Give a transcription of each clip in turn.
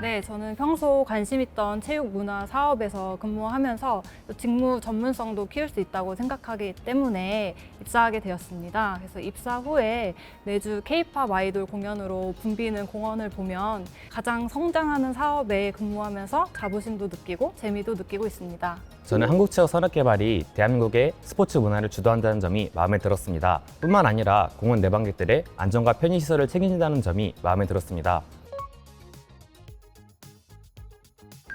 네, 저는 평소 관심 있던 체육 문화 사업에서 근무하면서 직무 전문성도 키울 수 있다고 생각하기 때문에 입사하게 되었습니다. 그래서 입사 후에 매주 K-팝 아이돌 공연으로 붐비는 공원을 보면 가장 성장하는 사업에 근무하면서 자부심도 느끼고 재미도 느끼고 있습니다. 저는 한국체육산업개발이 대한민국의 스포츠 문화를 주도한다는 점이 마음에 들었습니다. 뿐만 아니라 공원 내방객들의 안전과 편의시설을 책임진다는 점이 마음에 들었습니다.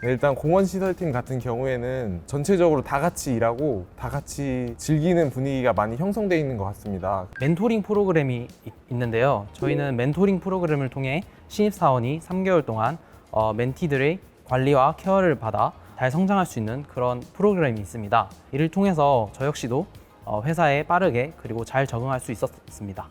네, 일단 공원시설팀 같은 경우에는 전체적으로 다 같이 일하고 다 같이 즐기는 분위기가 많이 형성되어 있는 것 같습니다. 멘토링 프로그램이 있는데요. 저희는 멘토링 프로그램을 통해 신입사원이 3개월 동안 멘티들의 관리와 케어를 받아 잘 성장할 수 있는 그런 프로그램이 있습니다. 이를 통해서 저 역시도 회사에 빠르게 그리고 잘 적응할 수 있었습니다.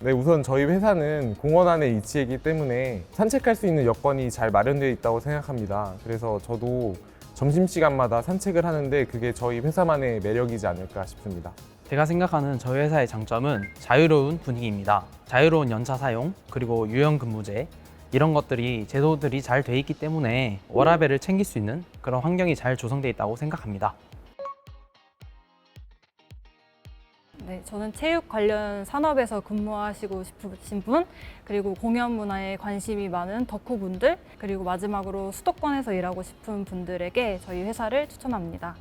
네, 우선 저희 회사는 공원 안에 위치했기 때문에 산책할 수 있는 여건이 잘 마련되어 있다고 생각합니다. 그래서 저도 점심시간마다 산책을 하는데 그게 저희 회사만의 매력이지 않을까 싶습니다. 제가 생각하는 저희 회사의 장점은 자유로운 분위기입니다. 자유로운 연차 사용, 그리고 유연 근무제 이런 것들이 제도들이 잘 돼 있기 때문에 워라밸을 챙길 수 있는 그런 환경이 잘 조성되어 있다고 생각합니다. 네, 저는 체육 관련 산업에서 근무하시고 싶으신 분, 그리고 공연 문화에 관심이 많은 덕후분들, 그리고 마지막으로 수도권에서 일하고 싶은 분들에게 저희 회사를 추천합니다.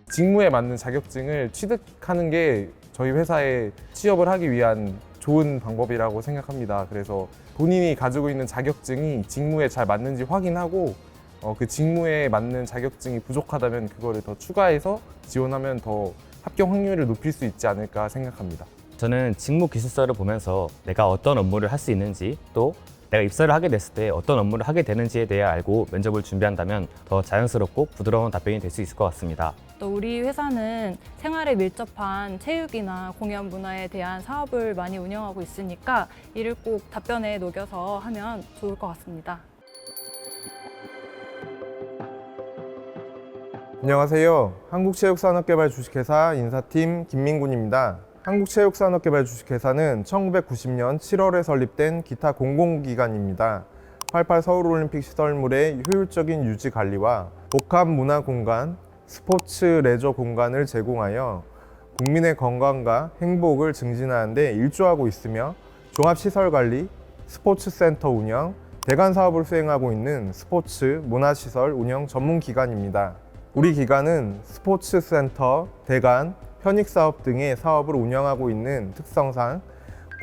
직무에 맞는 자격증을 취득하는 게 저희 회사에 취업을 하기 위한 좋은 방법이라고 생각합니다. 그래서 본인이 가지고 있는 자격증이 직무에 잘 맞는지 확인하고 그 직무에 맞는 자격증이 부족하다면 그거를 더 추가해서 지원하면 더 합격 확률을 높일 수 있지 않을까 생각합니다. 저는 직무 기술서를 보면서 내가 어떤 업무를 할 수 있는지 또 내가 입사를 하게 됐을 때 어떤 업무를 하게 되는지에 대해 알고 면접을 준비한다면 더 자연스럽고 부드러운 답변이 될 수 있을 것 같습니다. 또 우리 회사는 생활에 밀접한 체육이나 공연 문화에 대한 사업을 많이 운영하고 있으니까 이를 꼭 답변에 녹여서 하면 좋을 것 같습니다. 안녕하세요. 한국체육산업개발 주식회사 인사팀 김민군입니다. 한국체육산업개발 주식회사는 1990년 7월에 설립된 기타 공공기관입니다. 88 서울올림픽 시설물의 효율적인 유지 관리와 복합 문화 공간, 스포츠 레저 공간을 제공하여 국민의 건강과 행복을 증진하는 데 일조하고 있으며 종합시설관리, 스포츠센터 운영, 대관 사업을 수행하고 있는 스포츠 문화시설 운영 전문기관입니다. 우리 기관은 스포츠센터, 대관, 편익사업 등의 사업을 운영하고 있는 특성상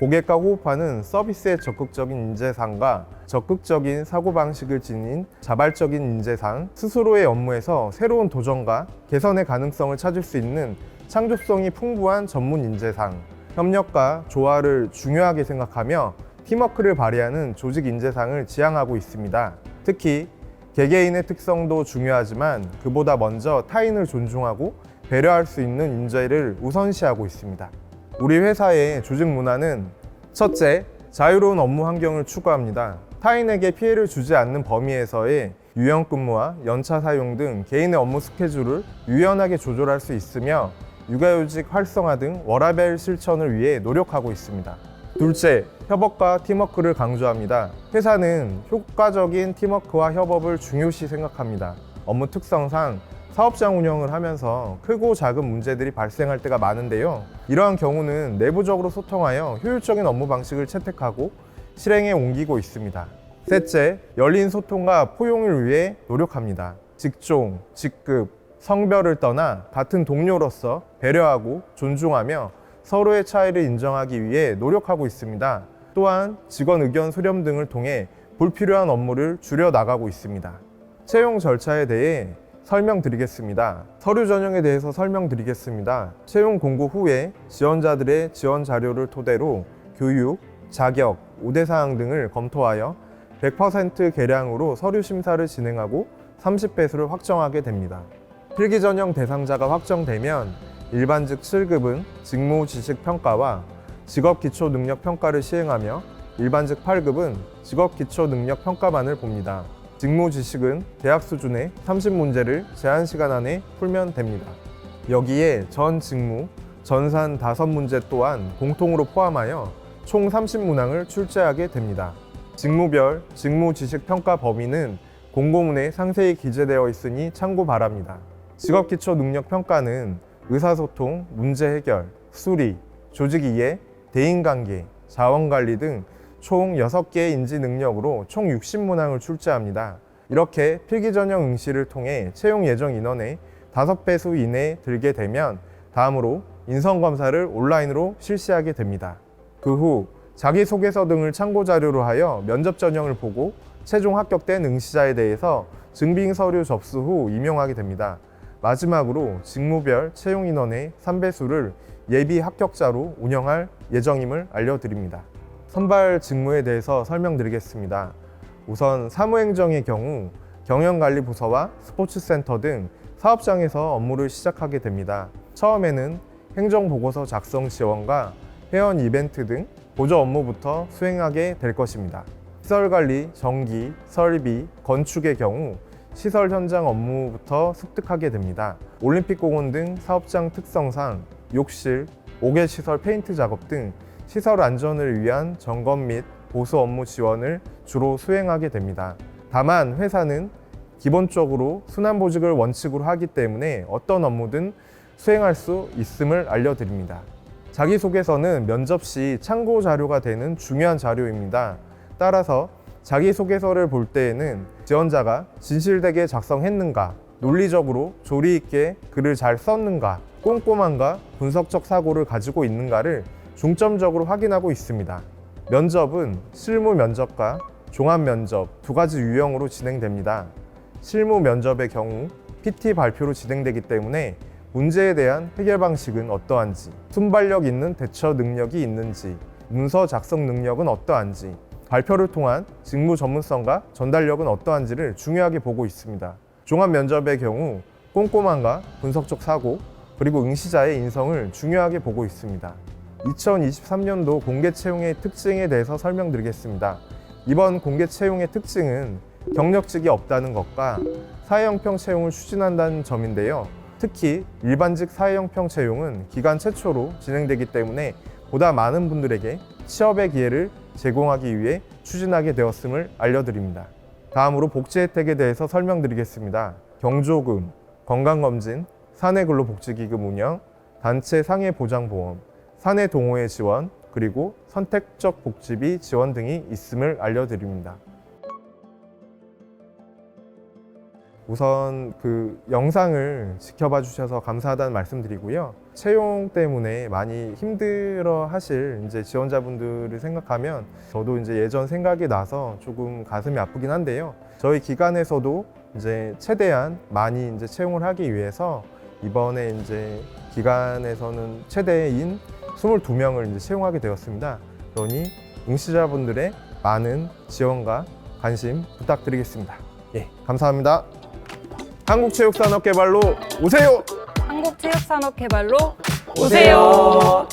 고객과 호흡하는 서비스의 적극적인 인재상과 적극적인 사고방식을 지닌 자발적인 인재상, 스스로의 업무에서 새로운 도전과 개선의 가능성을 찾을 수 있는 창조성이 풍부한 전문 인재상, 협력과 조화를 중요하게 생각하며 팀워크를 발휘하는 조직 인재상을 지향하고 있습니다. 특히 개개인의 특성도 중요하지만 그보다 먼저 타인을 존중하고 배려할 수 있는 인재를 우선시하고 있습니다. 우리 회사의 조직 문화는 첫째, 자유로운 업무 환경을 추구합니다. 타인에게 피해를 주지 않는 범위에서의 유연 근무와 연차 사용 등 개인의 업무 스케줄을 유연하게 조절할 수 있으며 육아휴직 활성화 등 워라밸 실천을 위해 노력하고 있습니다. 둘째, 협업과 팀워크를 강조합니다. 회사는 효과적인 팀워크와 협업을 중요시 생각합니다. 업무 특성상 사업장 운영을 하면서 크고 작은 문제들이 발생할 때가 많은데요. 이러한 경우는 내부적으로 소통하여 효율적인 업무 방식을 채택하고 실행에 옮기고 있습니다. 셋째, 열린 소통과 포용을 위해 노력합니다. 직종, 직급, 성별을 떠나 같은 동료로서 배려하고 존중하며 서로의 차이를 인정하기 위해 노력하고 있습니다. 또한 직원 의견 수렴 등을 통해 불필요한 업무를 줄여 나가고 있습니다. 채용 절차에 대해 설명드리겠습니다. 서류 전형에 대해서 설명드리겠습니다. 채용 공고 후에 지원자들의 지원 자료를 토대로 교육, 자격, 우대사항 등을 검토하여 100% 계량으로 서류 심사를 진행하고 30배수를 확정하게 됩니다. 필기 전형 대상자가 확정되면 일반직 7급은 직무 지식 평가와 직업 기초 능력 평가를 시행하며 일반직 8급은 직업 기초 능력 평가만을 봅니다. 직무 지식은 대학 수준의 30문제를 제한 시간 안에 풀면 됩니다. 여기에 전 직무, 전산 5문제 또한 공통으로 포함하여 총 30문항을 출제하게 됩니다. 직무별 직무 지식 평가 범위는 공고문에 상세히 기재되어 있으니 참고 바랍니다. 직업기초 능력 평가는 의사소통, 문제 해결, 수리, 조직 이해, 대인관계, 자원관리 등 총 6개의 인지 능력으로 총 60문항을 출제합니다. 이렇게 필기전형 응시를 통해 채용 예정 인원의 5배수 이내에 들게 되면 다음으로 인성검사를 온라인으로 실시하게 됩니다. 그 후 자기소개서 등을 참고 자료로 하여 면접 전형을 보고 최종 합격된 응시자에 대해서 증빙 서류 접수 후 임용하게 됩니다. 마지막으로 직무별 채용 인원의 3배수를 예비 합격자로 운영할 예정임을 알려드립니다. 선발 직무에 대해서 설명드리겠습니다. 우선 사무행정의 경우 경영관리부서와 스포츠센터 등 사업장에서 업무를 시작하게 됩니다. 처음에는 행정보고서 작성 지원과 회원 이벤트 등 보조 업무부터 수행하게 될 것입니다. 시설관리, 전기, 설비, 건축의 경우 시설 현장 업무부터 습득하게 됩니다. 올림픽공원 등 사업장 특성상 욕실, 5개 시설 페인트 작업 등 시설 안전을 위한 점검 및 보수 업무 지원을 주로 수행하게 됩니다. 다만 회사는 기본적으로 순환보직을 원칙으로 하기 때문에 어떤 업무든 수행할 수 있음을 알려드립니다. 자기소개서는 면접 시 참고 자료가 되는 중요한 자료입니다. 따라서 자기소개서를 볼 때에는 지원자가 진실되게 작성했는가, 논리적으로 조리 있게 글을 잘 썼는가, 꼼꼼함과 분석적 사고를 가지고 있는가를 중점적으로 확인하고 있습니다. 면접은 실무 면접과 종합 면접 두 가지 유형으로 진행됩니다. 실무 면접의 경우 PT 발표로 진행되기 때문에 문제에 대한 해결 방식은 어떠한지, 순발력 있는 대처 능력이 있는지, 문서 작성 능력은 어떠한지, 발표를 통한 직무 전문성과 전달력은 어떠한지를 중요하게 보고 있습니다. 종합 면접의 경우 꼼꼼함과 분석적 사고, 그리고 응시자의 인성을 중요하게 보고 있습니다. 2023년도 공개 채용의 특징에 대해서 설명드리겠습니다. 이번 공개 채용의 특징은 경력직이 없다는 것과 사회형평 채용을 추진한다는 점인데요. 특히 일반직 사회형평 채용은 기간 최초로 진행되기 때문에 보다 많은 분들에게 취업의 기회를 제공하기 위해 추진하게 되었음을 알려드립니다. 다음으로 복지 혜택에 대해서 설명드리겠습니다. 경조금, 건강검진, 사내근로복지기금 운영, 단체 상해보장보험, 사내 동호회 지원, 그리고 선택적 복지비 지원 등이 있음을 알려드립니다. 우선 그 영상을 지켜봐 주셔서 감사하다는 말씀드리고요. 채용 때문에 많이 힘들어 하실 이제 지원자분들을 생각하면 저도 이제 예전 생각이 나서 조금 가슴이 아프긴 한데요. 저희 기관에서도 이제 최대한 많이 이제 채용을 하기 위해서 이번에 이제 기관에서는 최대인 22명을 이제 채용하게 되었습니다. 그러니 응시자분들의 많은 지원과 관심 부탁드리겠습니다. 예, 감사합니다. 한국체육산업개발로 오세요! 한국체육산업개발로 오세요.